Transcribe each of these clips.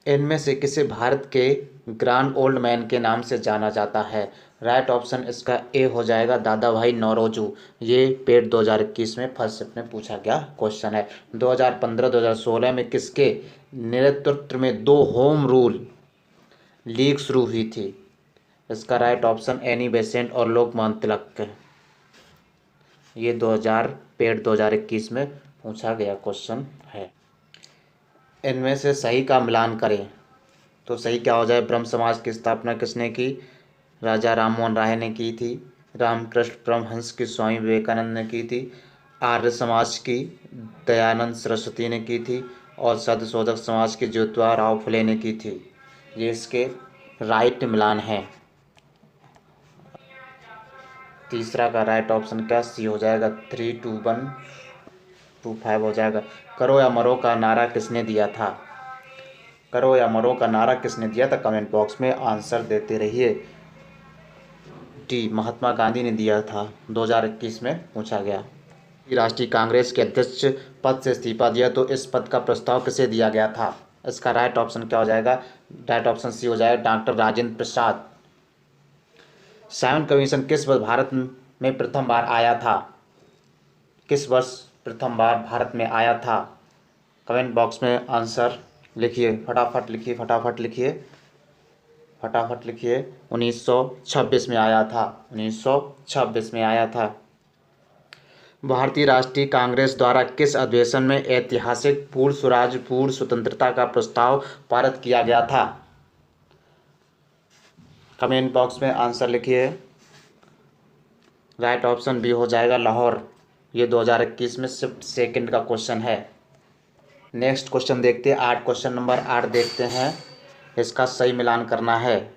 इनमें से किसे भारत के ग्रैंड ओल्ड मैन के नाम से जाना जाता है? राइट ऑप्शन इसका ए हो जाएगा दादा भाई नौरोजी। ये पेड 2021 में फर्स्ट शिफ्ट में पूछा गया क्वेश्चन है। 2015-2016 में किसके नेतृत्व में दो होम रूल लीग शुरू हुई थी? इसका राइट ऑप्शन एनी बेसेंट और लोकमान्य तिलक। ये 2021 में पूछा गया क्वेश्चन है। इनमें से सही का मिलान करें तो सही क्या हो जाए? ब्रह्म समाज की स्थापना किसने की? राजा राममोहन राय ने की थी। रामकृष्ण परमहंस की स्वामी विवेकानंद ने की थी। आर्य समाज की दयानंद सरस्वती ने की थी। और सत्यशोधक समाज की ज्योतिबा राव फुले ने की थी। ये इसके राइट मिलान है। तीसरा का राइट ऑप्शन क्या सी हो जाएगा? 32125 हो जाएगा। करो या मरो का नारा किसने दिया था? करो या मरो का नारा किसने दिया था? कमेंट बॉक्स में आंसर देते रहिए। डी महात्मा गांधी ने दिया था। 2021 में पूछा गया। राष्ट्रीय कांग्रेस के अध्यक्ष पद से इस्तीफा दिया तो इस पद का प्रस्ताव किसे दिया गया था? इसका राइट ऑप्शन क्या हो जाएगा? राइट ऑप्शन सी हो जाएगा doctor Rajendra Prasad. Simon commission किस वर्ष भारत में प्रथम बार आया था? किस वर्ष प्रथम बार भारत में आया था? कमेंट बॉक्स में आंसर लिखिए, फटाफट लिखिए, फटाफट लिखिए, फटाफट लिखिए। 1926 में आया था। 1926 में आया था। भारतीय राष्ट्रीय कांग्रेस द्वारा किस अधिवेशन में ऐतिहासिक पूर्ण स्वराज पूर्ण स्वतंत्रता का प्रस्ताव पारित किया गया था? कमेंट बॉक्स में आंसर लिखिए। राइट ऑप्शन बी हो जाएगा लाहौर। ये 2021 में शिफ्ट सेकंड का क्वेश्चन है। नेक्स्ट क्वेश्चन देखते हैं। 8 क्वेश्चन नंबर 8 देखते हैं। इसका सही मिलान करना है।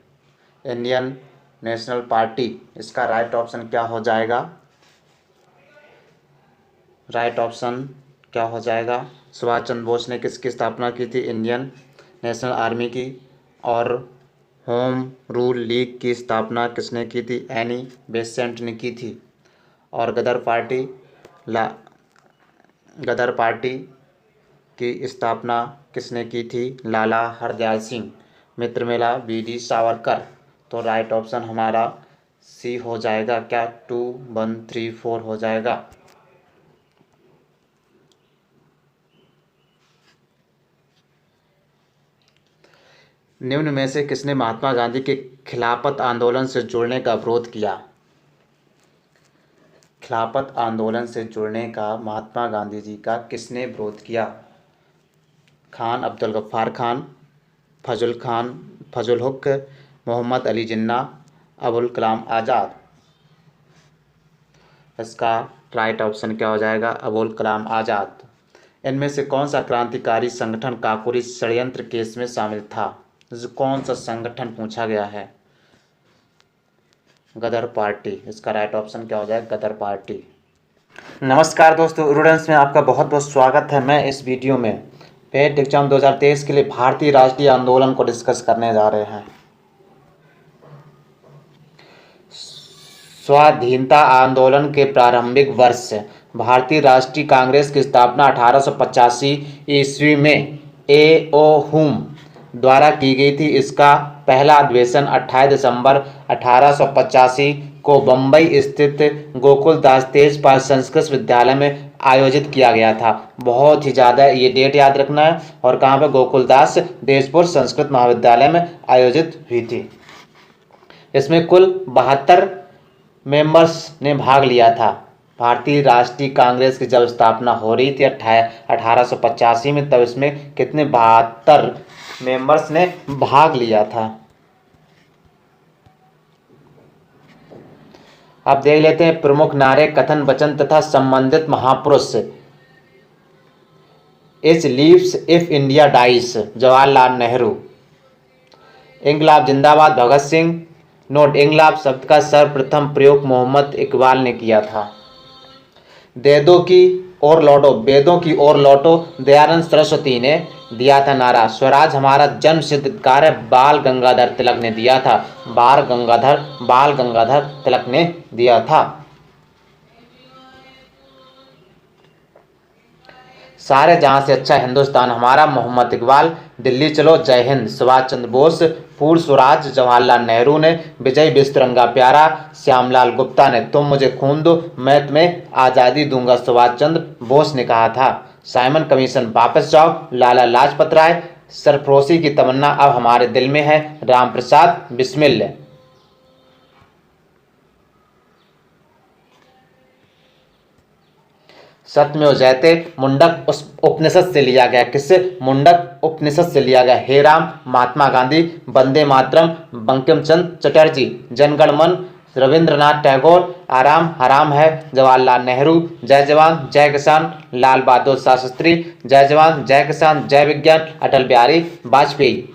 इंडियन नेशनल पार्टी, इसका राइट ऑप्शन क्या हो जाएगा? राइट ऑप्शन क्या हो जाएगा? सुभाष चंद्र बोस ने किसकी स्थापना की थी? इंडियन नेशनल आर्मी की। और होम रूल लीग की स्थापना किसने की थी? एनी बेसेंट ने की थी। और गदर पार्टी की स्थापना किसने की थी? लाला हरदयाल सिंह। मित्र मेला वीडी सावरकर। तो राइट ऑप्शन हमारा सी हो जाएगा। क्या 2134 हो जाएगा? निम्न में से किसने महात्मा गांधी के खिलाफत आंदोलन से जुड़ने का विरोध किया? खिलाफत आंदोलन से जुड़ने का महात्मा गांधी जी का किसने विरोध किया? खान अब्दुल गफ्फार खान, फजल हुक, मोहम्मद अली जिन्ना, अबुल कलाम आज़ाद। इसका राइट ऑप्शन क्या हो जाएगा? अबुल कलाम आज़ाद। इनमें से कौन सा क्रांतिकारी संगठन काकोरी षड्यंत्र केस में शामिल था? कौन सा संगठन पूछा गया है? गदर पार्टी। इसका राइट ऑप्शन क्या हो जाएगा? गदर पार्टी। नमस्कार दोस्तों, स्टूडेंट्स में आपका बहुत बहुत स्वागत है। मैं इस वीडियो में पेट एग्जाम 2023 के लिए भारतीय राष्ट्रीय आंदोलन को डिस्कस करने जा रहे हैं। स्वाधीनता आंदोलन के प्रारंभिक वर्ष। भारतीय राष्ट्रीय कांग्रेस की स्थापना 1885 ईस्वी में ए.ओ. हुम द्वारा की गई थी। इसका पहला अधिवेशन 28 दिसंबर 1885 को बम्बई स्थित गोकुलदास तेजपाल संस्कृत विद्यालय में आयोजित किया गया था। बहुत ही ज़्यादा ये डेट याद रखना है। और कहाँ पर? गोकुलदास तेजपुर संस्कृत महाविद्यालय में आयोजित हुई थी। इसमें कुल 72 मेंबर्स ने भाग लिया था। भारतीय राष्ट्रीय कांग्रेस की जब स्थापना हो रही थी 1885 में, तब इसमें कितने 72 मेंबर्स ने भाग लिया था। अब देख लेते हैं प्रमुख नारे, कथन, वचन तथा संबंधित महापुरुष। Is lives if India dies, Jawaharlal Nehru. इंकलाब जिंदाबाद, भगत सिंह। नोट, इंकलाब शब्द का सर्वप्रथम प्रयोग मोहम्मद इकबाल ने किया था। वेदों की ओर लौटो, वेदों की ओर लौटो, दयानंद सरस्वती ने दिया था नारा। स्वराज हमारा जन्म सिद्ध अधिकार है, बाल गंगाधर तिलक ने दिया था। बाल गंगाधर तिलक ने दिया था। सारे जहां से अच्छा हिंदुस्तान हमारा, मोहम्मद इकबाल, दिल्ली चलो, जय हिंद, सुभाष चंद्र बोस, पूर्ण स्वराज, जवाहरलाल नेहरू ने, विजय विश्व तिरंगा प्यारा, श्यामलाल गुप्ता ने, तुम मुझे खून दो मैं तुम्हें आज़ादी दूंगा, सुभाष चंद्र बोस ने कहा था। साइमन कमीशन वापस जाओ, लाला लाजपत राय, सरफरोशी की तमन्ना अब हमारे दिल में है, राम प्रसाद बिस्मिल्लाह। सत्यमेव जयते मुंडक उस उपनिषद से लिया गया। किससे? मुंडक उपनिषद से लिया गया। हे राम, महात्मा गांधी, वंदे मातरम, बंकिम चंद्र चटर्जी, जनगण मन, रविंद्रनाथ टैगोर, आराम हराम है, जवाहरलाल नेहरू, जय जवान जय किसान, लाल बहादुर शास्त्री, जय जवान जय किसान जय विज्ञान, अटल बिहारी वाजपेयी।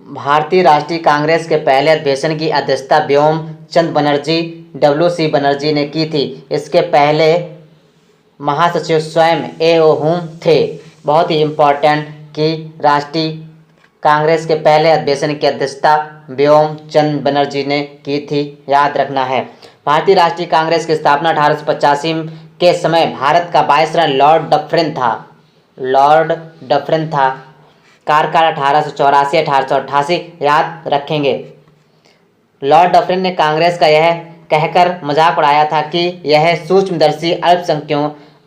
भारतीय राष्ट्रीय कांग्रेस के पहले अधिवेशन की अध्यक्षता व्योम चंद बनर्जी WC बनर्जी ने की थी। इसके पहले महासचिव स्वयं A.O. हुम थे। बहुत ही इम्पोर्टेंट कि राष्ट्रीय कांग्रेस के पहले अधिवेशन की अध्यक्षता व्योम चंद बनर्जी ने की थी, याद रखना है। भारतीय राष्ट्रीय कांग्रेस की स्थापना 1885 के समय भारत का वायसराय लॉर्ड डफरिन था। कार्यकाल 1884-1888 याद रखेंगे। लॉर्ड डफरिन ने कांग्रेस का यह कहकर मजाक उड़ाया था कि यह सूक्ष्मदर्शी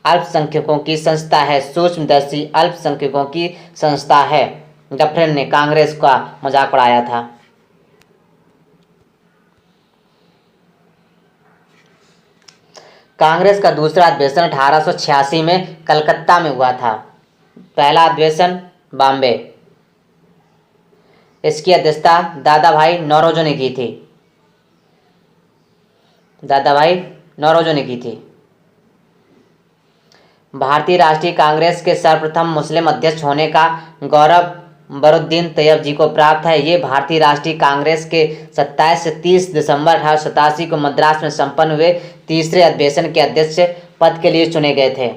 अल्पसंख्यकों की संस्था है। सूक्ष्मदर्शी अल्पसंख्यकों की संस्था है। डफरिन ने कांग्रेस का मजाक उड़ाया था। कांग्रेस का दूसरा अधिवेशन 1886 में कलकत्ता में हुआ था। पहला अधिवेशन बॉम्बे। इसकी अध्यक्षता दादा भाई नौरोजी ने की थी। भारतीय राष्ट्रीय कांग्रेस के सर्वप्रथम मुस्लिम अध्यक्ष होने का गौरव बरुद्दीन तैयब जी को प्राप्त है। ये भारतीय राष्ट्रीय कांग्रेस के 27 से 30 दिसंबर 1887 को मद्रास में संपन्न हुए तीसरे अधिवेशन के अध्यक्ष पद के लिए चुने गए थे।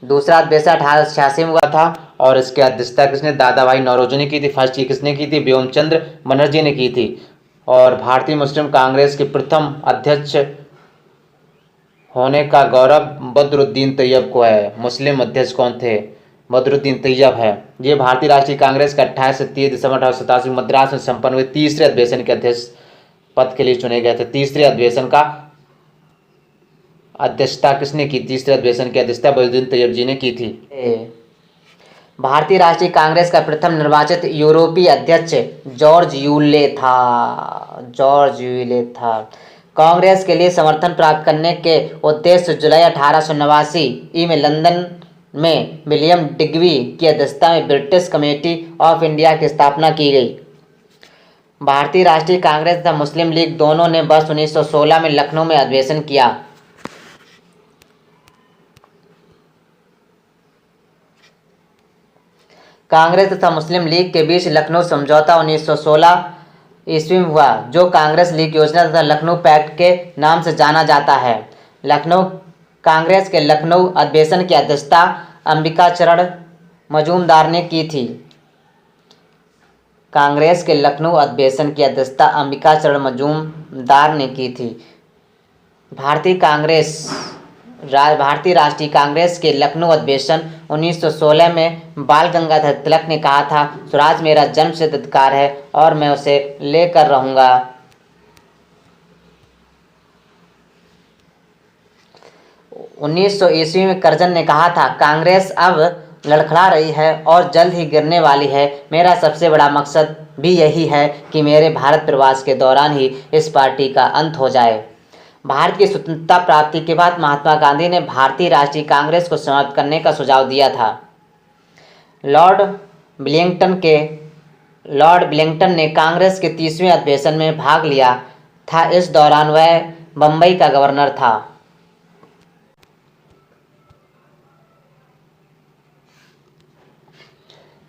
दूसरा अधिवेशन 1886 में हुआ था और इसकी अध्यक्षता किसने? दादा भाई नौरोजी ने की थी। फर्स्ट किसने की थी? व्योम चंद्र बनर्जी ने की थी। और भारतीय मुस्लिम कांग्रेस के प्रथम अध्यक्ष होने का गौरव बदरुद्दीन तैयब को है। मुस्लिम अध्यक्ष कौन थे? बदरुद्दीन तैयब है। ये भारतीय राष्ट्रीय कांग्रेस का 28 से 30 दिसंबर 1887 मद्रास में संपन्न हुए तीसरे अधिवेशन के अध्यक्ष पद के लिए चुने गए थे। तीसरे अधिवेशन का अध्यक्षता किसने की? तीसरे अधिवेशन की अध्यक्षता बदरुद्दीन तैयब जी ने की थी। भारतीय राष्ट्रीय कांग्रेस का प्रथम निर्वाचित यूरोपीय अध्यक्ष जॉर्ज यूले था। कांग्रेस के लिए समर्थन प्राप्त करने के उद्देश्य जुलाई 1889 में लंदन में विलियम डिग्बी की अध्यक्षता में ब्रिटिश कमेटी ऑफ इंडिया की स्थापना की गई। भारतीय राष्ट्रीय कांग्रेस तथा मुस्लिम लीग दोनों ने वर्ष 1916 में लखनऊ में अधिवेशन किया। कांग्रेस तथा मुस्लिम लीग के बीच लखनऊ समझौता 1916 ईस्वी में हुआ, जो कांग्रेस लीग योजना तथा लखनऊ पैक्ट के नाम से जाना जाता है। लखनऊ कांग्रेस के लखनऊ अधिवेशन की अध्यक्षता अंबिकाचरण मजूमदार ने की थी। कांग्रेस के लखनऊ अधिवेशन की अध्यक्षता अंबिकाचरण मजूमदार ने की थी। भारतीय राष्ट्रीय कांग्रेस के लखनऊ अधिवेशन 1916 में बाल गंगाधर तिलक ने कहा था, स्वराज मेरा जन्मसिद्ध अधिकार है और मैं उसे लेकर रहूंगा। 1900 ईस्वी में करजन ने कहा था, कांग्रेस अब लड़खड़ा रही है और जल्द ही गिरने वाली है। मेरा सबसे बड़ा मकसद भी यही है कि मेरे भारत प्रवास के दौरान ही इस पार्टी का अंत हो जाए। भारत की स्वतंत्रता प्राप्ति के बाद महात्मा गांधी ने भारतीय राष्ट्रीय कांग्रेस को समाप्त करने का सुझाव दिया था। लॉर्ड विलिंगटन ने कांग्रेस के 30वें अधिवेशन में भाग लिया था। इस दौरान वह बम्बई का गवर्नर था।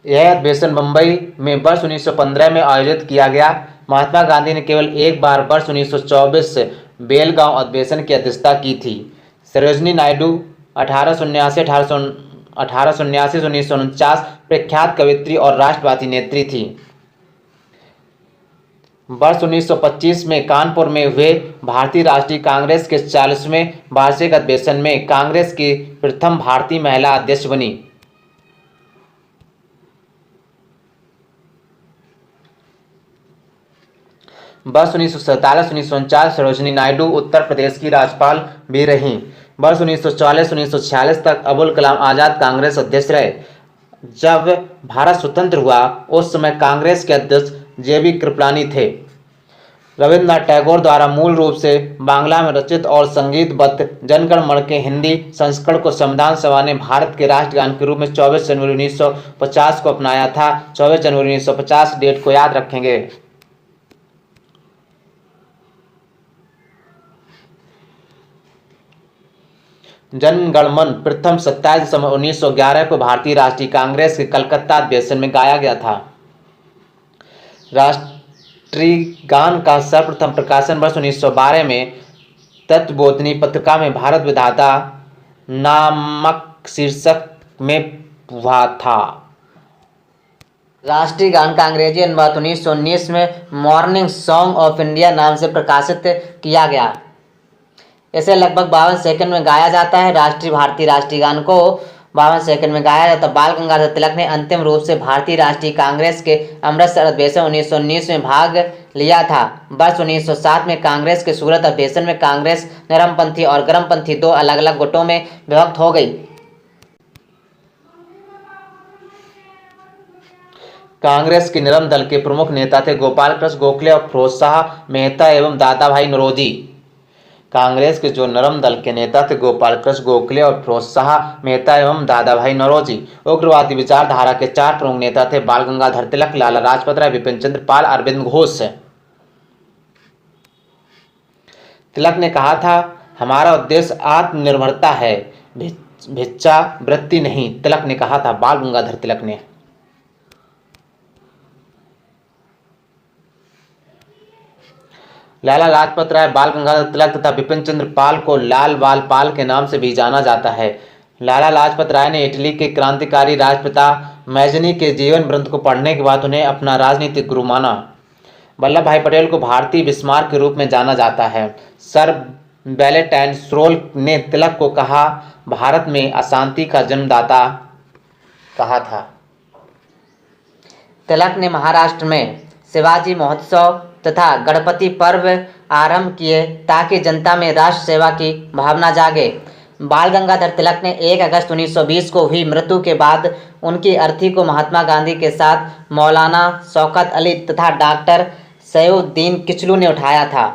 यह अधिवेशन मुंबई में वर्ष 1915 में आयोजित किया गया। महात्मा गांधी ने केवल एक बार वर्ष 1924 से बेलगांव अधिवेशन की अध्यक्षता की थी। सरोजिनी नायडू 1879 से 1949 प्रख्यात कवयित्री और राष्ट्रवादी नेत्री थी। वर्ष 1925 में कानपुर में हुए भारतीय राष्ट्रीय कांग्रेस के 40वें वार्षिक अधिवेशन में कांग्रेस की प्रथम भारतीय महिला अध्यक्ष बनी। वर्ष 1947-1949 सरोजिनी नायडू उत्तर प्रदेश की राज्यपाल भी रहीं। वर्ष 1940-1946 तक अबुल कलाम आज़ाद कांग्रेस अध्यक्ष रहे। जब भारत स्वतंत्र हुआ उस समय कांग्रेस के अध्यक्ष जेबी कृपलानी थे। रविन्द्रनाथ टैगोर द्वारा मूल रूप से बांग्ला में रचित और संगीतबद्ध जनगण मन के हिंदी संस्करण को संविधान सभा ने भारत के राष्ट्रगान के रूप में 24 जनवरी 1950 को अपनाया था। 24 जनवरी 1950 डेट को याद रखेंगे। जनगणमन प्रथम 27 दिसंबर 1911 को भारतीय राष्ट्रीय कांग्रेस के कलकत्ता अधिवेशन में गाया गया था। राष्ट्रीय गान का सर्वप्रथम प्रकाशन वर्ष 1912 में तत्वबोधिनी पत्रिका में भारत विधाता नामक शीर्षक में हुआ था। राष्ट्रीय गान का अंग्रेजी अनुवाद 1919 में मॉर्निंग सॉन्ग ऑफ इंडिया नाम से प्रकाशित किया गया। इसे लगभग 52 सेकंड में गाया जाता है। भारतीय राष्ट्रीय गान को 52 सेकंड में गाया जाता है। बाल गंगाधर तिलक ने अंतिम रूप से भारतीय राष्ट्रीय कांग्रेस के अमृतसर अधिवेशन 1919 में भाग लिया था। वर्ष 1907 में कांग्रेस के सूरत अधिवेशन में कांग्रेस नरमपंथी और गर्मपंथी दो अलग अलग गुटों में विभक्त हो गई। कांग्रेस के नरम दल के प्रमुख नेता थे गोपाल कृष्ण गोखले और फिरोज शाह मेहता एवं दादा भाई नौरोजी। कांग्रेस के जो नरम दल के नेता थे गोपाल कृष्ण गोखले और फिरोज शाह मेहता एवं दादा भाई नौरोजी। उग्रवादी विचारधारा के चार प्रमुख नेता थे बाल गंगाधर तिलक, लाला लाजपत राय, विपिन चंद्र पाल, अरविंद घोष। तिलक ने कहा था, हमारा उद्देश्य आत्मनिर्भरता है, भिक्षावृत्ति नहीं। तिलक ने कहा था, बाल गंगाधर तिलक ने। लाला लाजपत राय, बाल गंगाधर तिलक तथा विपिन चंद्र पाल को लाल बाल पाल के नाम से भी जाना जाता है। लाला लाजपत राय ने इटली के क्रांतिकारी राष्ट्रपिता मैजनी के जीवन वृत्त को पढ़ने के बाद उन्हें अपना राजनीतिक गुरु माना। वल्लभ भाई पटेल को भारतीय बिस्मार्क के रूप में जाना जाता है। सर वैलेंटाइन श्रोल ने तिलक को कहा भारत में अशांति का जन्मदाता कहा था। तिलक ने महाराष्ट्र में शिवाजी महोत्सव तथा गणपति पर्व आरंभ किए ताकि जनता में राष्ट्र सेवा की भावना जागे। बाल गंगाधर तिलक ने 1 अगस्त 1920 को हुई मृत्यु के बाद उनकी अर्थी को महात्मा गांधी के साथ मौलाना शौकत अली तथा डॉक्टर सैफुद्दीन किचलू ने उठाया था।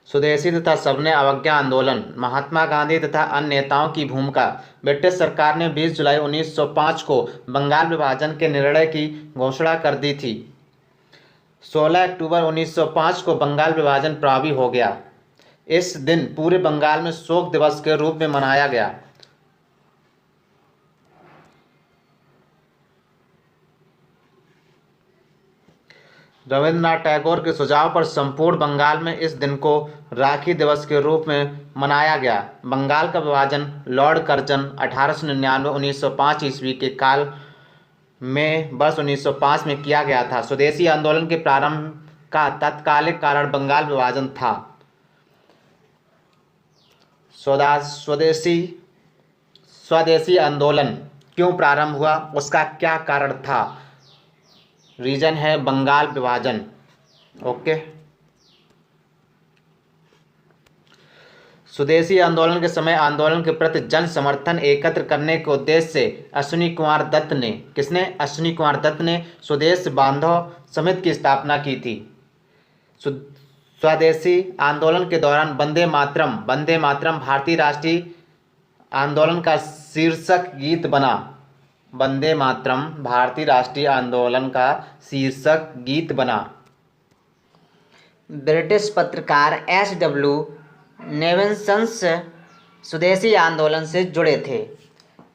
स्वदेशी तथा सबने अवज्ञा आंदोलन, महात्मा गांधी तथा अन्य नेताओं की भूमिका। ब्रिटिश सरकार ने 20 जुलाई 1905 को बंगाल विभाजन के निर्णय की घोषणा कर दी थी। 16 अक्टूबर 1905 को बंगाल विभाजन प्रभावी हो गया। इस दिन पूरे बंगाल में शोक दिवस के रूप में मनाया गया। रविन्द्रनाथ टैगोर के सुझाव पर संपूर्ण बंगाल में इस दिन को राखी दिवस के रूप में मनाया गया। बंगाल का विभाजन लॉर्ड कर्जन 1899-1905 ईस्वी के काल में वर्ष 1905 में किया गया था। स्वदेशी आंदोलन के प्रारंभ का तत्कालिक कारण बंगाल विभाजन था। स्वदेशी आंदोलन क्यों प्रारंभ हुआ, उसका क्या कारण था? रीजन है बंगाल विभाजन। ओके, स्वदेशी आंदोलन के समय आंदोलन के प्रति जन समर्थन एकत्र करने के उद्देश्य से अश्विनी कुमार दत्त ने स्वदेश बांधव समिति की स्थापना की थी। स्वदेशी आंदोलन के दौरान वंदे मातरम भारतीय राष्ट्रीय आंदोलन का शीर्षक गीत बना। वंदे मातरम भारतीय राष्ट्रीय आंदोलन का शीर्षक गीत बना। ब्रिटिश पत्रकार SW नेविन्सन स्वदेशी आंदोलन से जुड़े थे।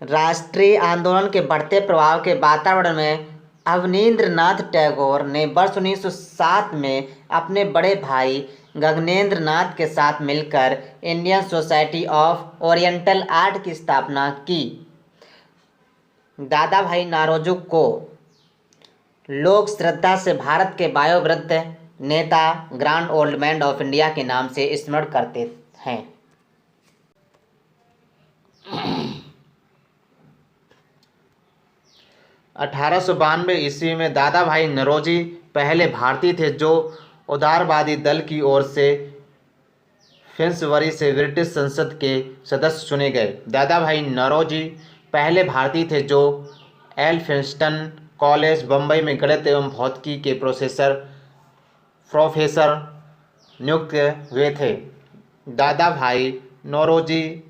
राष्ट्रीय आंदोलन के बढ़ते प्रभाव के वातावरण में अवनींद्रनाथ टैगोर ने वर्ष 1907 में अपने बड़े भाई गगनेंद्र नाथ के साथ मिलकर Indian society of oriental art की स्थापना की। दादा भाई नौरोजी को लोग श्रद्धा से भारत के वयोवृद्ध नेता grand old man of India के नाम से स्मरण करते हैं। 1892 ईस्वी में दादा भाई नौरोजी पहले भारतीय थे जो उदारवादी दल की ओर से फिंसबरी से ब्रिटिश संसद के सदस्य चुने गए। दादा भाई नौरोजी पहले भारतीय थे जो एल्फिंस्टन कॉलेज बम्बई में गणित एवं भौतिकी के प्रोफेसर नियुक्त हुए थे। दादा भाई नौरोजी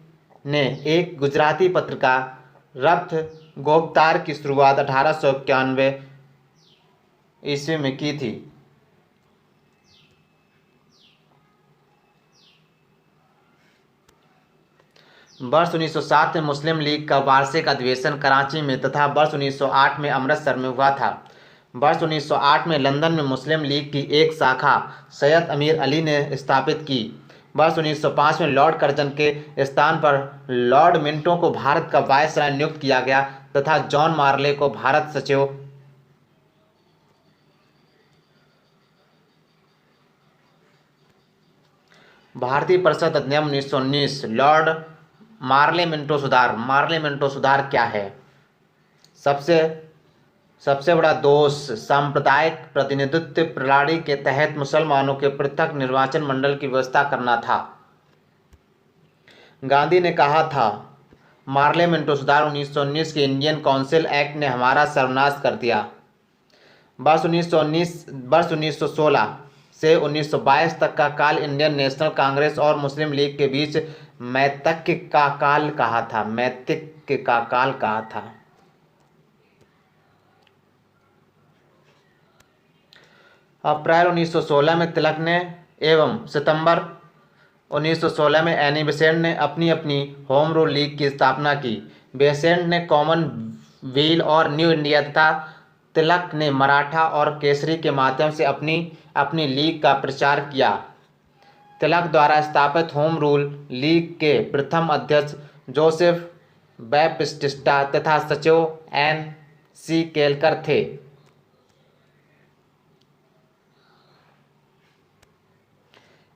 ने एक गुजराती पत्रिका रफ्त गोपतार की शुरुआत 1891 ईस्वी में की थी। वर्ष 1907 में मुस्लिम लीग का वार्षिक अधिवेशन कराची में तथा वर्ष 1908 में अमृतसर में हुआ था। वर्ष 1908 में लंदन में मुस्लिम लीग की एक शाखा सैयद अमीर अली ने स्थापित की। वर्ष 1905 में लॉर्ड कर्जन के स्थान पर लॉर्ड मिंटो को भारत का वायसराय नियुक्त किया गया तथा जॉन मार्ले को भारत सचिव भारतीय परिषद अधिनियम 1919 लॉर्ड मार्ले मिंटो सुधार क्या है? सबसे बड़ा दोष सांप्रदायिक प्रतिनिधित्व प्रणाली के तहत मुसलमानों के पृथक निर्वाचन मंडल की व्यवस्था करना था। गांधी ने कहा था, मार्ले मिंटो सुधार 1919 के इंडियन काउंसिल एक्ट ने हमारा सर्वनाश कर दिया। वर्ष 1916 से 1922 तक का काल इंडियन नेशनल कांग्रेस और मुस्लिम लीग के बीच मैत्रिक का काल कहा था। अप्रैल 1916 में तिलक ने एवं सितंबर 1916 में एनी बेसेंट ने अपनी होम रूल लीग की स्थापना की। बेसेंट ने कॉमनवेल्थ और न्यू इंडिया तथा तिलक ने मराठा और केसरी के माध्यम से अपनी लीग का प्रचार किया। तिलक द्वारा स्थापित होम रूल लीग के प्रथम अध्यक्ष जोसेफ बैप्टिस्टा तथा सचिव N.C. केलकर थे।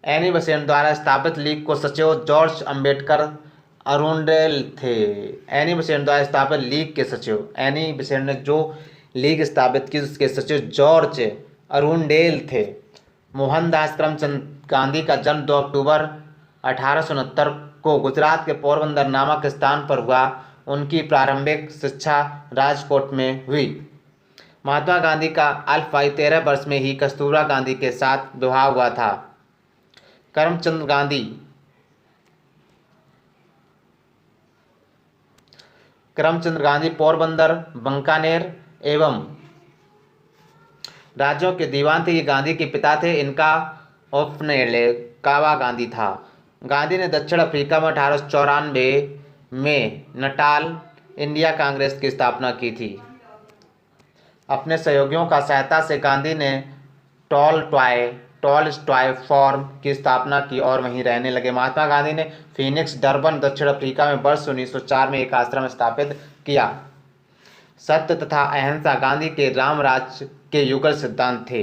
एनी बेसेंट द्वारा स्थापित लीग को सचिव जॉर्ज अम्बेडकर अरुंडेल थे। एनी बेसेंट द्वारा स्थापित लीग के सचिव एनी बेसेंट ने जो लीग स्थापित की उसके सचिव जॉर्ज अरुंडेल थे। मोहनदास करमचंद गांधी का जन्म 2 अक्टूबर 1869 को गुजरात के पोरबंदर नामक स्थान पर हुआ। उनकी प्रारंभिक शिक्षा राजकोट में हुई। महात्मा गांधी का अल्पवयी 13 वर्ष में ही कस्तूरबा गांधी के साथ विवाह हुआ था। करमचंद गांधी पोरबंदर, बीकानेर एवं राज्यों के दीवान थे। ये गांधी के पिता थे। इनका उपनाम कावा गांधी था। गांधी ने दक्षिण अफ्रीका में 1894 में नटाल इंडिया कांग्रेस की स्थापना की थी। अपने सहयोगियों का सहायता से गांधी ने टॉलस्टॉय फॉर्म की स्थापना की और वहीं रहने लगे। महात्मा गांधी ने फीनिक्स, डरबन, दक्षिण अफ्रीका में वर्ष 1904 में एक आश्रम स्थापित किया। सत्य तथा अहिंसा गांधी के रामराज के युगल सिद्धांत थे।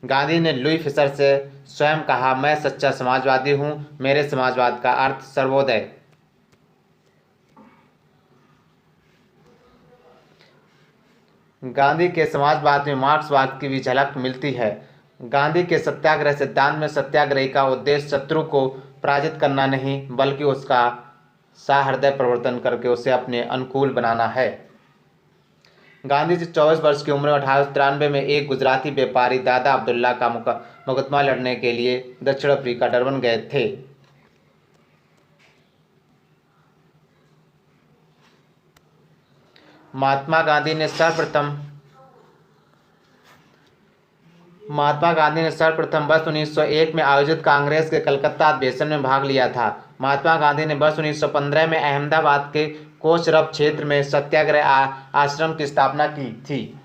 गांधी ने लुई फिशर से स्वयं कहा, मैं सच्चा समाजवादी हूं, मेरे समाजवाद का अर्थ सर्वोदय। गांधी के समाजवाद में मार्क्सवाद की भी झलक मिलती है। गांधी के सत्याग्रह सिद्धांत में सत्याग्रही का उद्देश्य शत्रु को पराजित करना नहीं बल्कि उसका सहृदय प्रवर्तन करके उसे अपने अनुकूल बनाना है। गांधी जी 24 वर्ष की उम्र में 1893 में एक गुजराती व्यापारी दादा अब्दुल्ला का मुकदमा लड़ने के लिए दक्षिण अफ्रीका डरबन गए थे। महात्मा गांधी ने सर्वप्रथम वर्ष 1901 में आयोजित कांग्रेस के कलकत्ता अधिवेशन में भाग लिया था। महात्मा गांधी ने वर्ष 1915 में अहमदाबाद के कोचरब क्षेत्र में सत्याग्रह आश्रम की स्थापना की थी।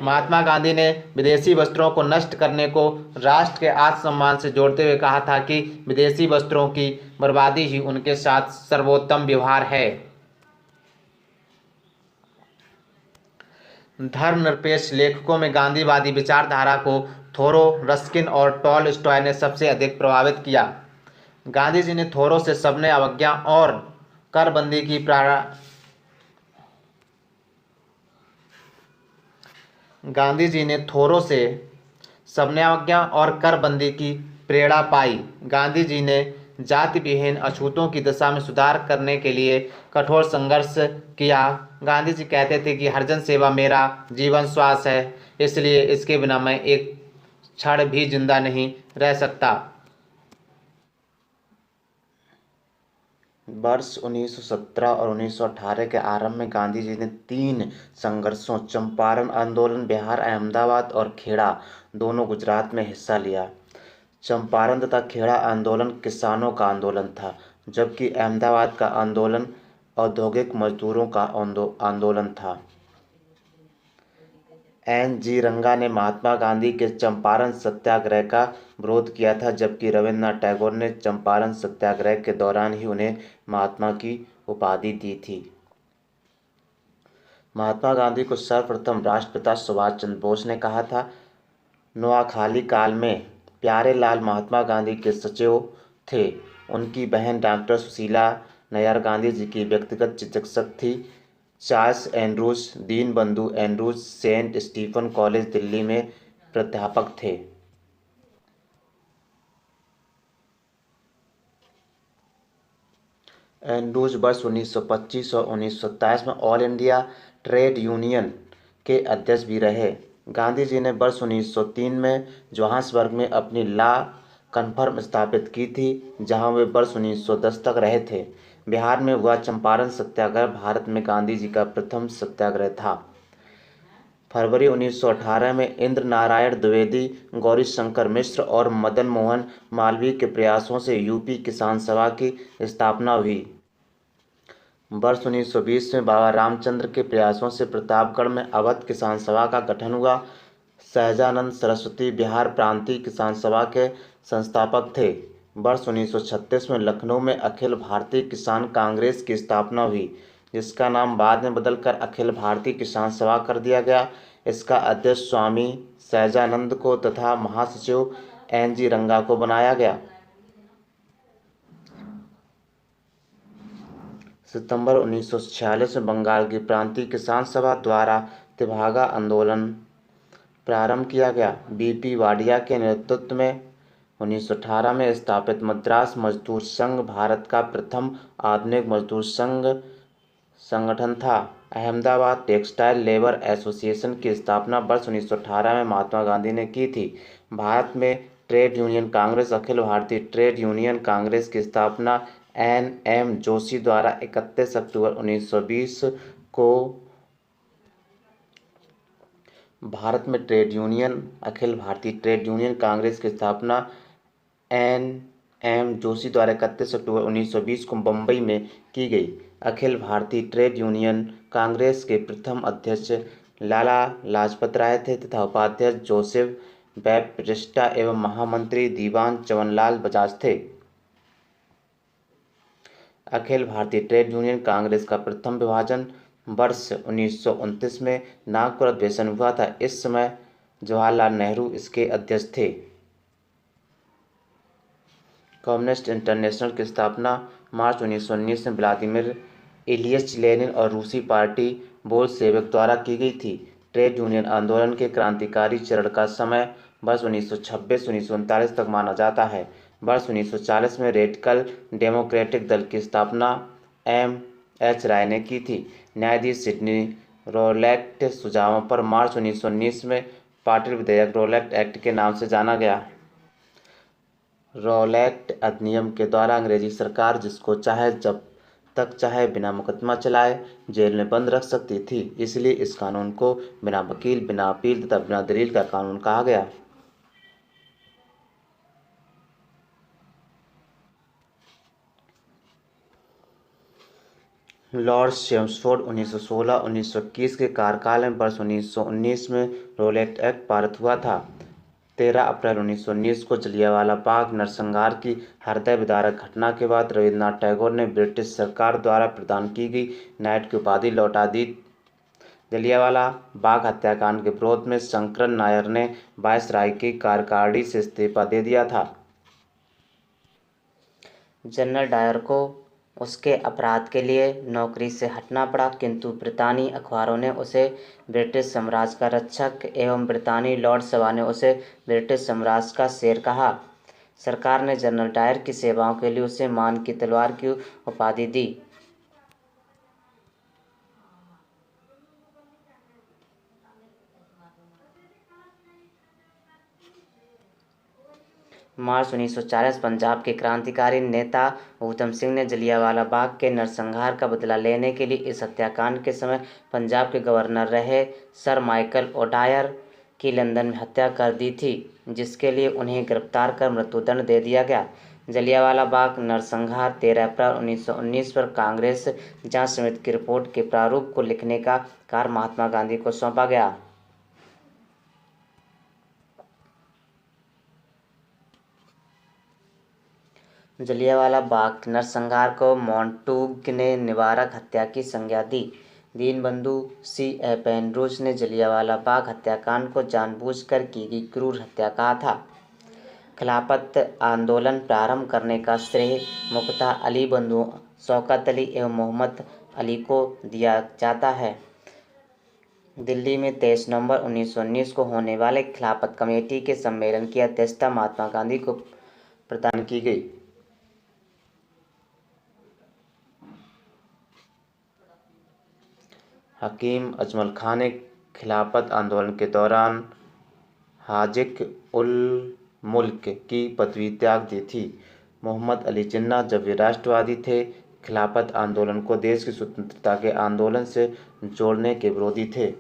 महात्मा गांधी ने विदेशी वस्त्रों को नष्ट करने को राष्ट्र के आत्मसम्मान से जोड़ते हुए कहा था कि विदेशी वस्त्रों की बर्बादी ही उनके साथ सर्वोत्तम व्यवहार है। धर्मनिरपेक्ष लेखकों में गांधीवादी विचारधारा को थोरो, रस्किन और टॉलस्टॉय ने सबसे अधिक प्रभावित किया। गांधी जी ने थोरो से सविनय अवज्ञा और करबंदी की गांधी जी ने थोरो से समन्वय और करबंदी की प्रेरणा पाई। गांधी जी ने जाति विहीन अछूतों की दशा में सुधार करने के लिए कठोर संघर्ष किया। गांधी जी कहते थे कि हरिजन सेवा मेरा जीवन श्वास है, इसलिए इसके बिना मैं एक क्षण भी जिंदा नहीं रह सकता। वर्ष 1917 और 1918 के आरंभ में गांधी जी ने 3 संघर्षों चंपारण आंदोलन बिहार, अहमदाबाद और खेड़ा दोनों गुजरात में हिस्सा लिया। चंपारण तथा खेड़ा आंदोलन किसानों का आंदोलन था, जबकि अहमदाबाद का आंदोलन औद्योगिक मजदूरों का आंदोलन था। एन.जी. रंगा ने महात्मा गांधी के चंपारण सत्याग्रह का विरोध किया था, जबकि रविन्द्रनाथ टैगोर ने चंपारण सत्याग्रह के दौरान ही उन्हें महात्मा की उपाधि दी थी। महात्मा गांधी को सर्वप्रथम राष्ट्रपिता सुभाष चंद्र बोस ने कहा था। नोआखाली काल में प्यारेलाल महात्मा गांधी के सचिव थे। उनकी बहन डॉक्टर सुशीला नैयर गांधी जी की व्यक्तिगत चिकित्सक थी। Charles Andrews Deenbandhu Andrews Saint Stephen College Delhi में प्राध्यापक थे। एंड्रूज वर्ष 1925 और 1927 में ऑल इंडिया ट्रेड यूनियन के अध्यक्ष भी रहे। गांधी जी ने वर्ष 1903 में जोहान्सबर्ग में अपनी लॉ कन्फर्म स्थापित की थी, जहां वे वर्ष 1910 तक रहे थे। बिहार में हुआ चंपारण सत्याग्रह भारत में गांधी जी का प्रथम सत्याग्रह था। फरवरी 1918 में इंद्र नारायण द्विवेदी, गौरीशंकर मिश्र और मदन मोहन मालवीय के प्रयासों से यूपी किसान सभा की स्थापना हुई। वर्ष 1920 में बाबा रामचंद्र के प्रयासों से प्रतापगढ़ में अवध किसान सभा का गठन हुआ। सहजानंद सरस्वती बिहार प्रांतीय किसान सभा के संस्थापक थे। वर्ष 1936 में लखनऊ में अखिल भारतीय किसान कांग्रेस की स्थापना हुई, जिसका नाम बाद में बदलकर अखिल भारतीय किसान सभा कर दिया गया। इसका अध्यक्ष स्वामी सहजानंद को तथा महासचिव एन.जी. रंगा को बनाया गया। सितंबर 1946 में बंगाल की प्रांतीय किसान सभा द्वारा तेभागा आंदोलन प्रारंभ किया गया। बी.पी. वाडिया के नेतृत्व में 1918 में स्थापित मद्रास मजदूर संघ भारत का प्रथम आधुनिक मजदूर संगठन था। अहमदाबाद टेक्सटाइल लेबर एसोसिएशन की स्थापना वर्ष 1918 में महात्मा गांधी ने की थी। भारत में trade union Congress Akhil Bharatiya trade union Congress की स्थापना एन.एम. जोशी द्वारा 31 अक्टूबर 1920 को भारत में trade union Akhil Bharatiya trade union Congress की स्थापना एन.एम. जोशी द्वारा 31 अक्टूबर 1920 को बम्बई में की गई। अखिल भारतीय ट्रेड यूनियन कांग्रेस के प्रथम अध्यक्ष लाला लाजपत राय थे तथा उपाध्यक्ष जोसेफ बैप्टिस्टा एवं महामंत्री दीवान चवनलाल बजाज थे। अखिल भारतीय ट्रेड यूनियन कांग्रेस का प्रथम विभाजन वर्ष 1929 में नागपुर अधिवेशन हुआ था। इस समय जवाहरलाल नेहरू इसके अध्यक्ष थे। कम्युनिस्ट इंटरनेशनल की स्थापना मार्च 1919 में व्लादिमीर इलियच लेनिन और रूसी पार्टी बोल्शेविक द्वारा की गई थी। ट्रेड यूनियन आंदोलन के क्रांतिकारी चरण का समय वर्ष 1926-1939 तक माना जाता है। वर्ष 1940 में रेडिकल डेमोक्रेटिक दल की स्थापना एम.एच. राय ने की थी। न्यायाधीश सिडनी रोलेट सुझावों पर मार्च 1919 में पाटिल विधेयक रोलेट एक्ट के नाम से जाना गया। रोलेट अधिनियम के द्वारा अंग्रेजी सरकार जिसको चाहे जब तक चाहे बिना मुकदमा चलाए जेल में बंद रख सकती थी। इसलिए इस कानून को बिना वकील, बिना अपील तथा बिना दलील का कानून कहा गया। लॉर्ड चेम्सफोर्ड 1916-1921 के कार्यकाल में वर्ष 1919 में रोलेट एक्ट पारित हुआ था। 13 अप्रैल 1919 को जलियांवाला बाग नरसंहार की हृदय विदारक घटना के बाद रविन्द्रनाथ टैगोर ने ब्रिटिश सरकार द्वारा प्रदान की गई नाइट की उपाधि लौटा दी। जलियांवाला बाग हत्याकांड के विरोध में शंकरन नायर ने वायसराय की कार्यकारिणी से इस्तीफा दे दिया था। जनरल डायर को उसके अपराध के लिए नौकरी से हटना पड़ा, किंतु ब्रितानी अखबारों ने उसे ब्रिटिश साम्राज्य का रक्षक एवं ब्रितानी लॉर्ड सभा ने उसे ब्रिटिश साम्राज्य का शेर कहा। सरकार ने जनरल डायर की सेवाओं के लिए उसे मान की तलवार की उपाधि दी। मार्च 1940 पंजाब के क्रांतिकारी नेता ऊधम सिंह ने जलियांवाला बाग के नरसंहार का बदला लेने के लिए इस हत्याकांड के समय पंजाब के गवर्नर रहे सर माइकल ओडायर की लंदन में हत्या कर दी थी, जिसके लिए उन्हें गिरफ्तार कर मृत्युदंड दे दिया गया। जलियांवाला बाग नरसंहार 13 अप्रैल 1919 पर कांग्रेस जांच समिति की रिपोर्ट के प्रारूप को लिखने का कार्य महात्मा गांधी को सौंपा गया। जलियांवाला बाग नरसंहार को मॉन्टैगू ने निवारक हत्या की संज्ञा दी। दीनबंधु C.A. पेनरोज ने जलियांवाला बाग हत्याकांड को जानबूझकर की गई क्रूर हत्या कहा था। खिलाफत आंदोलन प्रारंभ करने का श्रेय मुख्यतः अली बंधुओं शौकत अली एवं मोहम्मद अली को दिया जाता है। दिल्ली में 23 नवंबर 1919 को होने वाले खिलाफत कमेटी के सम्मेलन की अध्यक्षता महात्मा गांधी को प्रदान की गई। हकीम अजमल खान ने खिलाफत आंदोलन के दौरान हाजिक उल मुल्क की पदवी त्याग दी थी। मोहम्मद अली जिन्ना जब वे राष्ट्रवादी थे, खिलाफत आंदोलन को देश की स्वतंत्रता के आंदोलन से जोड़ने के विरोधी थे।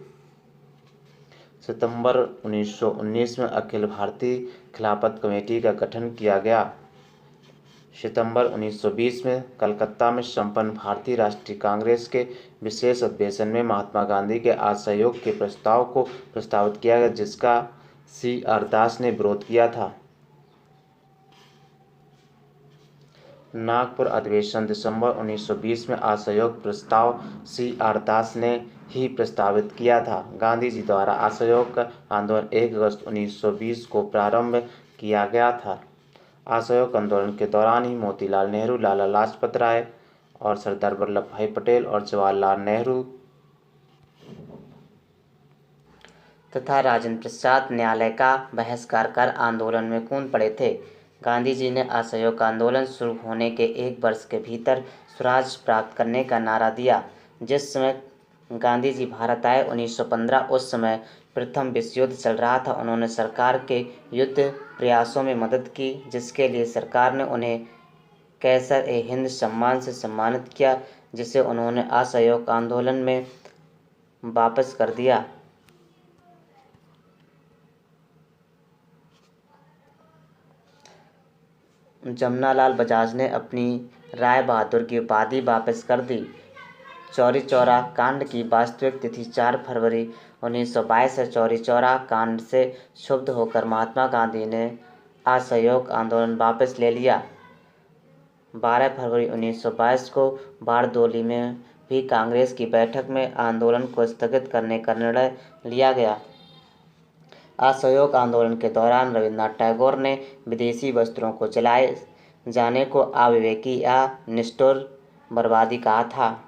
सितंबर 1919 में अखिल भारतीय खिलाफत कमेटी का गठन किया गया। सितंबर 1920 में कलकत्ता में संपन्न भारतीय राष्ट्रीय कांग्रेस के विशेष अधिवेशन में महात्मा गांधी के असहयोग के प्रस्ताव को प्रस्तावित किया गया, जिसका C.R. दास ने विरोध किया था। नागपुर अधिवेशन दिसंबर 1920 में असहयोग प्रस्ताव C.R. दास ने ही प्रस्तावित किया था। गांधी जी द्वारा असहयोग आंदोलन 1 अगस्त 1920 को प्रारंभ किया गया था। असहयोग आंदोलन के दौरान ही मोतीलाल नेहरू, लाला लाजपत राय और सरदार वल्लभ भाई पटेल और जवाहरलाल नेहरू तथा राजेंद्र प्रसाद न्यायालय का बहिष्कार कर आंदोलन में कूद पड़े थे। गांधी जी ने असहयोग आंदोलन शुरू होने के 1 वर्ष के भीतर स्वराज प्राप्त करने का नारा दिया। जिस समय गांधी जी भारत आए 1915, उस समय प्रथम विश्व युद्ध चल रहा था। उन्होंने सरकार के युद्ध प्रयासों में मदद की, जिसके लिए सरकार ने उन्हें कैसर-ए-हिंद सम्मान से सम्मानित किया, जिसे उन्होंने असहयोग आंदोलन में वापस कर दिया। जमनालाल बजाज ने अपनी राय बहादुर की उपाधि वापस कर दी। चौरी चौरा कांड की वास्तविक तिथि 4 फरवरी 1922 है। चौरी चौरा कांड से क्षुब्ध होकर महात्मा गांधी ने असहयोग आंदोलन वापस ले लिया। 12 फरवरी 1922 को बारदोली में भी कांग्रेस की बैठक में आंदोलन को स्थगित करने का निर्णय लिया गया। असहयोग आंदोलन के दौरान रविन्द्रनाथ टैगोर ने विदेशी वस्त्रों को जलाए जाने को अविवेकी या निष्ठुर बर्बादी कहा था।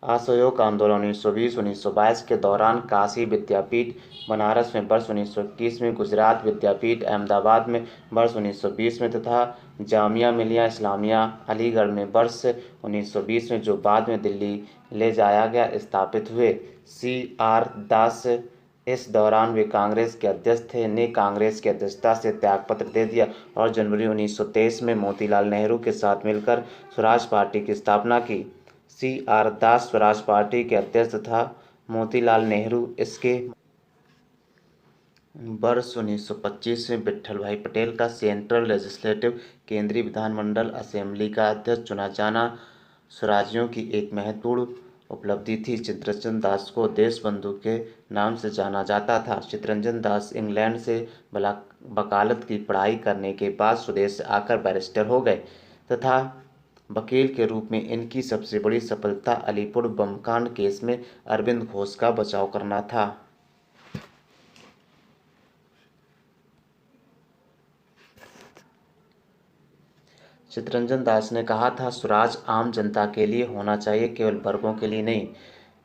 असहयोग आंदोलन 1920-1922 के दौरान काशी विद्यापीठ बनारस में वर्ष 1921 में, गुजरात विद्यापीठ अहमदाबाद में वर्ष 1920 में तथा जामिया मिलिया इस्लामिया अलीगढ़ में वर्ष 1920 में, जो बाद में दिल्ली ले जाया गया, स्थापित हुए। C.R. दास इस दौरान वे कांग्रेस के अध्यक्ष थे, ने कांग्रेस की अध्यक्षता से त्यागपत्र दे दिया और जनवरी 1923 में मोतीलाल नेहरू के साथ मिलकर स्वराज पार्टी की स्थापना की। C.R. दास स्वराज पार्टी के अध्यक्ष तथा मोतीलाल नेहरू इसके वर्ष 1925 में विट्ठल भाई पटेल का सेंट्रल लेजिस्लेटिव केंद्रीय विधानमंडल असेंबली का अध्यक्ष चुना जाना स्वराजियों की एक महत्वपूर्ण उपलब्धि थी। चित्तरंजन दास को देशबंधु के नाम से जाना जाता था। चित्तरंजन दास इंग्लैंड से वकालत की पढ़ाई करने के बाद स्वदेश आकर बैरिस्टर हो गए तथा वकील के रूप में इनकी सबसे बड़ी सफलता अलीपुर बमकांड केस में अरविंद घोष का बचाव करना था। चित्तरंजन दास ने कहा था, स्वराज आम जनता के लिए होना चाहिए, केवल वर्गों के लिए नहीं।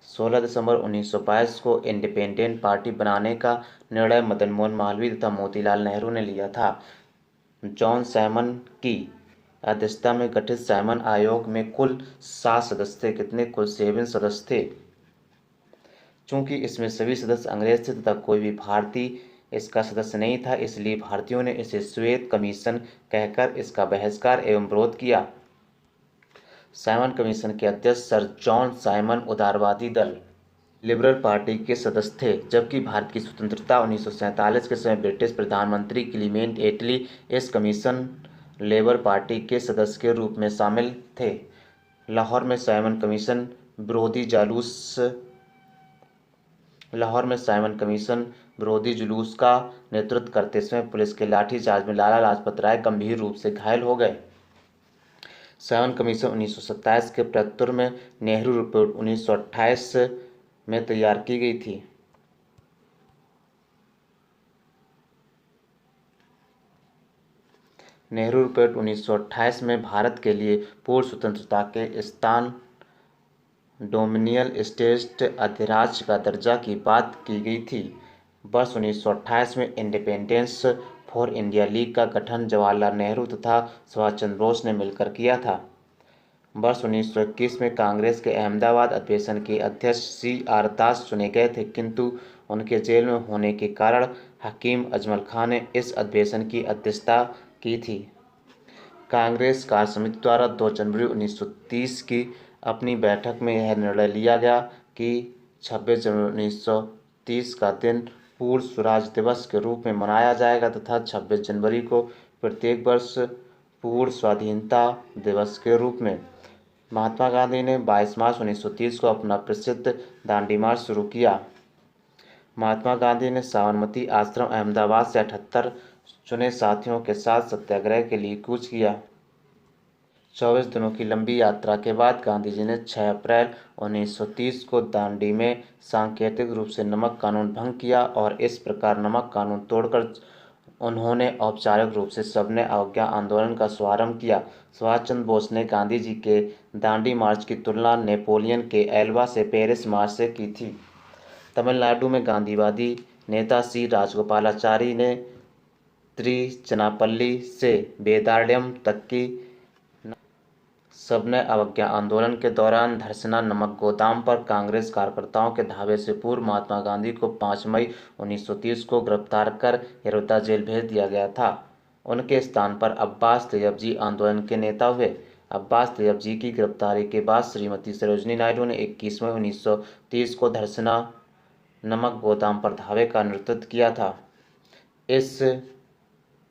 16 दिसंबर 1922 को इंडिपेंडेंट पार्टी बनाने का निर्णय मदन मोहन मालवीय तथा मोतीलाल नेहरू ने लिया था। जॉन साइमन की अध्यक्षता में गठित साइमन आयोग में कुल 7 सदस्य थे। कितने? कुल 7 सदस्य थे। चूंकि इसमें सभी सदस्य अंग्रेज थे तथा कोई भी भारतीय इसका सदस्य नहीं था, इसलिए भारतीयों ने इसे श्वेत कमीशन कहकर इसका बहिष्कार एवं विरोध किया। साइमन कमीशन के अध्यक्ष सर जॉन साइमन उदारवादी दल लिबरल पार्टी के सदस्य थे, जबकि भारत की स्वतंत्रता 1947 के समय ब्रिटिश प्रधानमंत्री क्लीमेंट एटली इस कमीशन लेबर पार्टी के सदस्य के रूप में शामिल थे। लाहौर में साइमन कमीशन विरोधी जुलूस का नेतृत्व करते समय पुलिस के लाठीचार्ज में लाला लाजपत राय गंभीर रूप से घायल हो गए। साइमन कमीशन 1927 के प्रत्युत्तर में नेहरू रिपोर्ट 1928 में तैयार की गई थी। नेहरू रिपोर्ट 1928 में भारत के लिए पूर्ण स्वतंत्रता के स्थान डोमिनियल स्टेट अधिराज्य का दर्जा की बात की गई थी। वर्ष 1928 में इंडिपेंडेंस फॉर इंडिया लीग का गठन जवाहरलाल नेहरू तथा सुभाष चंद्र बोस ने मिलकर किया था। वर्ष 1921 में कांग्रेस के अहमदाबाद अधिवेशन के अध्यक्ष CR दास चुने गए थे, किंतु उनके जेल में होने के कारण हकीम अजमल खान ने इस अधिवेशन की अध्यक्षता की थी। कांग्रेस कार्य समिति द्वारा 2 जनवरी 1930 की अपनी बैठक में यह निर्णय लिया गया कि 26 जनवरी 1930 का दिन पूर्ण स्वराज दिवस के रूप में मनाया जाएगा तथा 26 जनवरी को प्रत्येक वर्ष पूर्ण स्वाधीनता दिवस के रूप में। महात्मा गांधी ने 22 मार्च 1930 को अपना प्रसिद्ध दांडी मार्च शुरू किया। महात्मा गांधी ने साबरमती आश्रम अहमदाबाद से 78 चुने साथियों के साथ सत्याग्रह के लिए कूच किया। 24 दिनों की लंबी यात्रा के बाद गांधी जी ने 6 अप्रैल 1930 को दांडी में सांकेतिक रूप से नमक कानून भंग किया और इस प्रकार नमक कानून तोड़कर उन्होंने औपचारिक रूप से सबने अवज्ञा आंदोलन का शुभारंभ किया। सुभाष चंद्र बोस ने गांधी जी के दांडी मार्च की तुलना नेपोलियन के एल्बा से पेरिस मार्च से की थी। तमिलनाडु में गांधीवादी नेता C राजगोपालाचारी ने त्रिचनापल्ली से वेदारण्यम तक की सबने अवज्ञा आंदोलन के दौरान धरसना नमक गोदाम पर कांग्रेस कार्यकर्ताओं के धावे से पूर्व महात्मा गांधी को 5 मई 1930 को गिरफ्तार कर हिरोदा जेल भेज दिया गया था। उनके स्थान पर अब्बास तैयबजी आंदोलन के नेता हुए। अब्बास तैयबजी की गिरफ्तारी के बाद श्रीमती सरोजिनी नायडू ने 21 मई 1930 को धरसना नमक गोदाम पर धावे का नेतृत्व किया था। इस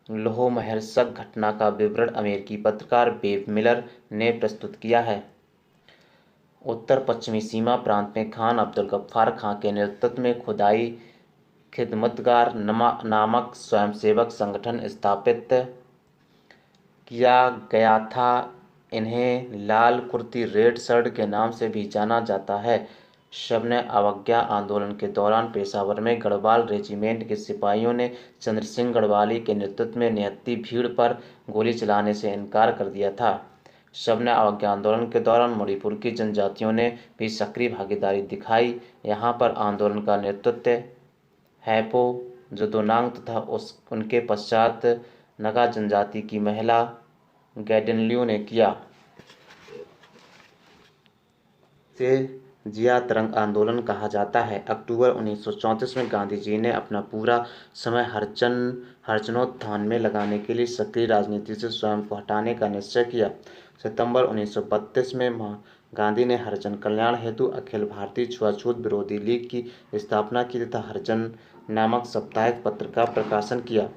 लोमहर्षक घटना का विवरण अमेरिकी पत्रकार बेब मिलर ने प्रस्तुत किया है। उत्तर पश्चिमी सीमा प्रांत में खान अब्दुल गफ्फार खां के नेतृत्व में खुदाई खिदमतगार नामक स्वयंसेवक संगठन स्थापित किया गया था। इन्हें लाल कुर्ती रेड शर्ट के नाम से भी जाना जाता है। सबने अवज्ञा आंदोलन के दौरान पेशावर में गढ़वाल रेजिमेंट के सिपाहियों ने चंद्र सिंह गढ़वाली के नेतृत्व में निहत्थी भीड़ पर गोली चलाने से इनकार कर दिया था। सबने अवज्ञा आंदोलन के दौरान मणिपुर की जनजातियों ने भी सक्रिय भागीदारी दिखाई। यहाँ पर आंदोलन का नेतृत्व हैपो जदोनांग तथा उनके पश्चात नगा जनजाति की महिला गैडेनलियो ने किया। से जिया तरंग आंदोलन कहा जाता है। अक्टूबर 1934 में गांधी जी ने अपना पूरा समय हरिजनोत्थान में लगाने के लिए सक्रिय राजनीति से स्वयं को हटाने का निश्चय किया। सितंबर 1932 में गांधी ने हरिजन कल्याण हेतु अखिल भारतीय छुआछूत विरोधी लीग की स्थापना की तथा हरिजन नामक साप्ताहिक पत्र का प्रकाशन किया।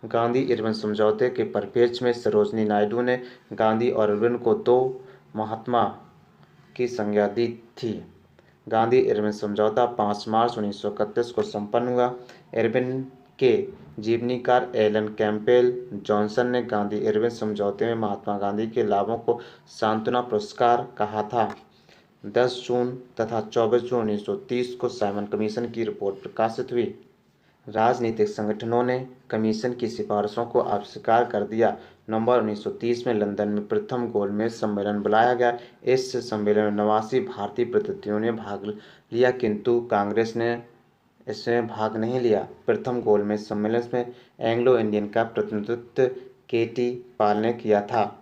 गांधी इरविन समझौते के परिप्रेक्ष्य में सरोजिनी नायडू ने गांधी और इरविन को 2 महात्मा की संज्ञा दी थी। गांधी इरविन समझौता 5 मार्च 1931 को संपन्न हुआ। इरविन के जीवनीकार एलन कैंपबेल जॉनसन ने गांधी इरविन समझौते में महात्मा गांधी के लाभों को सांत्वना पुरस्कार कहा था। 10 जून तथा 24 जून 1930 को साइमन कमीशन की रिपोर्ट प्रकाशित हुई। राजनीतिक संगठनों ने कमीशन की सिफारिशों को अस्वीकार कर दिया। नवंबर 1930 में लंदन में प्रथम गोलमेज सम्मेलन बुलाया गया। इस सम्मेलन में 89 भारतीय प्रतिनिधियों ने भाग लिया, किंतु कांग्रेस ने इसमें भाग नहीं लिया। प्रथम गोलमेज सम्मेलन में एंग्लो इंडियन का प्रतिनिधित्व के.टी. पाल ने किया था।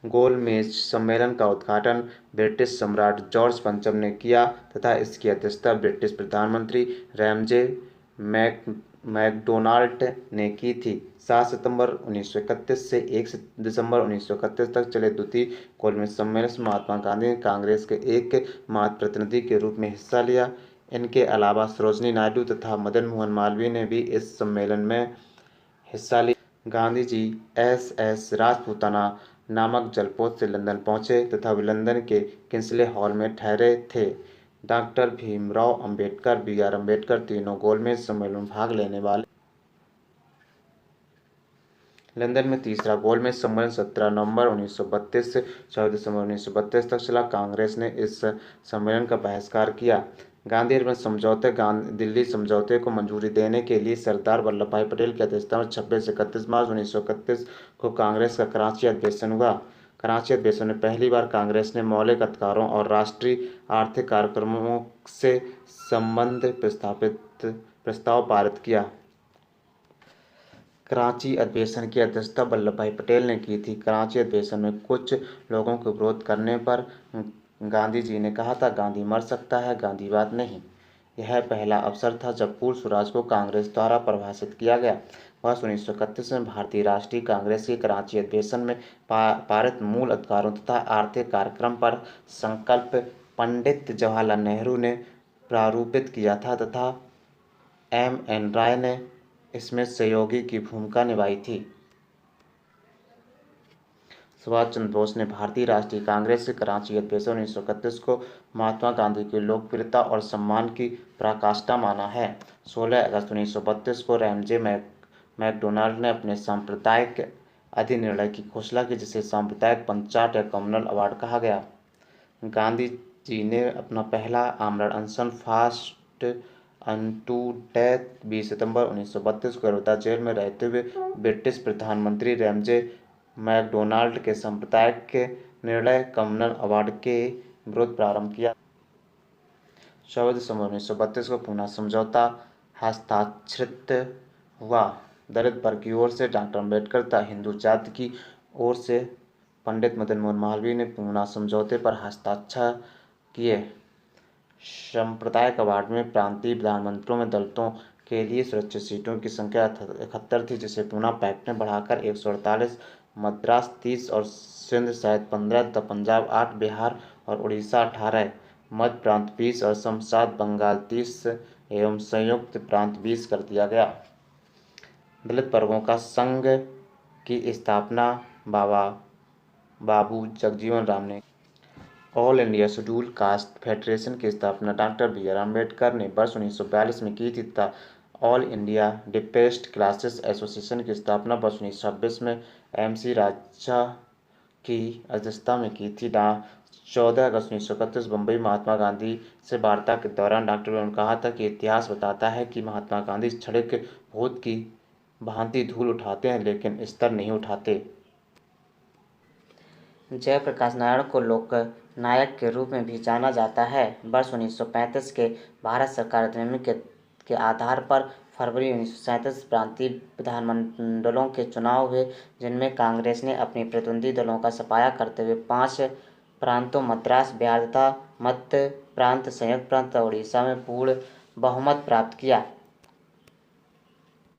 गोलमेज सम्मेलन का उद्घाटन ब्रिटिश सम्राट जॉर्ज पंचम ने किया तथा इसकी अध्यक्षता ब्रिटिश प्रधानमंत्री रैमजे मैकडोनाल्ड ने की थी। 7 सितंबर 1931 से 1 दिसंबर 1931 तक चले द्वितीय गोलमेज सम्मेलन में महात्मा गांधी ने कांग्रेस के एकमात्र प्रतिनिधि के रूप में हिस्सा लिया। इनके अलावा सरोजिनी नायडू तथा मदन मोहन मालवीय ने भी इस सम्मेलन में हिस्सा लिया। गांधी जी एस राजपूताना नामक जलपोत से लंदन पहुंचे तथा वे लंदन के किंग्सले हॉल में ठहरे थे। Doctor Bhimrao Ambedkar, B R. अम्बेडकर तीनों गोलमेज सम्मेलन में भाग लेने वाले। लंदन में तीसरा गोलमेज सम्मेलन 17 नवंबर 1932 से 14 दिसंबर 1932 तक चला। कांग्रेस ने इस सम्मेलन का बहिष्कार किया। गांधी इरविन समझौते दिल्ली समझौते को मंजूरी देने के लिए सरदार वल्लभ भाई पटेल की अध्यक्षता में 26 से 31 मार्च 1931 को कांग्रेस का कराची अधिवेशन हुआ। कराची अधिवेशन में पहली बार कांग्रेस ने मौलिक अधिकारों और राष्ट्रीय आर्थिक कार्यक्रमों से संबंधित प्रस्ताव पारित किया। कराची अधिवेशन की अध्यक्षता वल्लभ भाई पटेल ने की थी। कराची अधिवेशन में कुछ लोगों के विरोध करने पर गांधी जी ने कहा था, गांधी मर सकता है, गांधीवाद नहीं। यह पहला अवसर था जब पूर्ण स्वराज को कांग्रेस द्वारा परिभाषित किया गया। वर्ष 1931 में भारतीय राष्ट्रीय कांग्रेस के कराची अधिवेशन में पारित मूल अधिकारों तथा आर्थिक कार्यक्रम पर संकल्प पंडित जवाहरलाल नेहरू ने प्रारूपित किया था तथा M.N. राय ने इसमें सहयोगी की भूमिका निभाई थी। सुभाष चंद्र बोस ने भारतीय राष्ट्रीय कांग्रेस के कराची अधिवेशन 1931 को महात्मा गांधी की लोकप्रियता और सम्मान की पराकाष्ठा माना है। 16 अगस्त 1932 को रैमजे मैकडोनाल्ड ने अपने सांप्रदायिक अधिनिर्णय की घोषणा की, जिसे सांप्रदायिक पंचायत या कम्युनल अवार्ड कहा गया। गांधी जी ने अपना पहला आमरण अनशन फास्ट अनटू डेथ 20 सितंबर 1932 को कलकत्ता जेल में रहते हुए ब्रिटिश प्रधानमंत्री रैमजे मैकडोनाल्ड के सांप्रदायिक निर्णय कम्युनल अवार्ड के विरुद्ध प्रारंभ किया। 24 दिसंबर 1932 को पूना समझौता हस्ताक्षरित हुआ। दलित वर्ग की ओर से डॉक्टर अम्बेडकर तथा हिंदू जाति की ओर से पंडित मदन मोहन मालवीय ने पूना समझौते पर हस्ताक्षर किए। सांप्रदायिक अवार्ड में प्रांतीय विधानमंडलों में दलितों के लिए सुरक्षित सीटों की संख्या 71 थी, जिसे पूना पैक्ट ने बढ़ाकर 148, मद्रास 30 और सिंध शायद 15 तथा पंजाब 8, बिहार और उड़ीसा 18, मध्य प्रांत 20 और असम 7, बंगाल 30 एवं संयुक्त प्रांत 20 कर दिया गया। दलित वर्गों का संघ की स्थापना बाबू जगजीवन राम ने। All India schedule caste federation की स्थापना डॉक्टर बी.आर. अम्बेडकर ने वर्ष 1942 में की थी तथा all India depressed classes association की स्थापना वर्ष 1926 में M.C. राजा की अध्यक्षता में की थी। 14 अगस्त 1931 बम्बई महात्मा गांधी से वार्ता के दौरान डॉक्टर ने कहा था कि इतिहास बताता है कि महात्मा गांधी क्षणिक भूत की भांति धूल उठाते हैं लेकिन स्तर नहीं उठाते। जयप्रकाश नारायण को लोक नायक के रूप में भी जाना जाता है। वर्ष 1935 के भारत सरकार अधिनियम के आधार पर फरवरी 1937 प्रांतीय विधानमंडलों के चुनाव हुए, जिनमें कांग्रेस ने अपने प्रतिनिधि दलों का सफाया करते हुए 5 प्रांतों मद्रास, बिहार तथा मध्य प्रांत, संयुक्त प्रांत तथा उड़ीसा में पूर्ण बहुमत प्राप्त किया।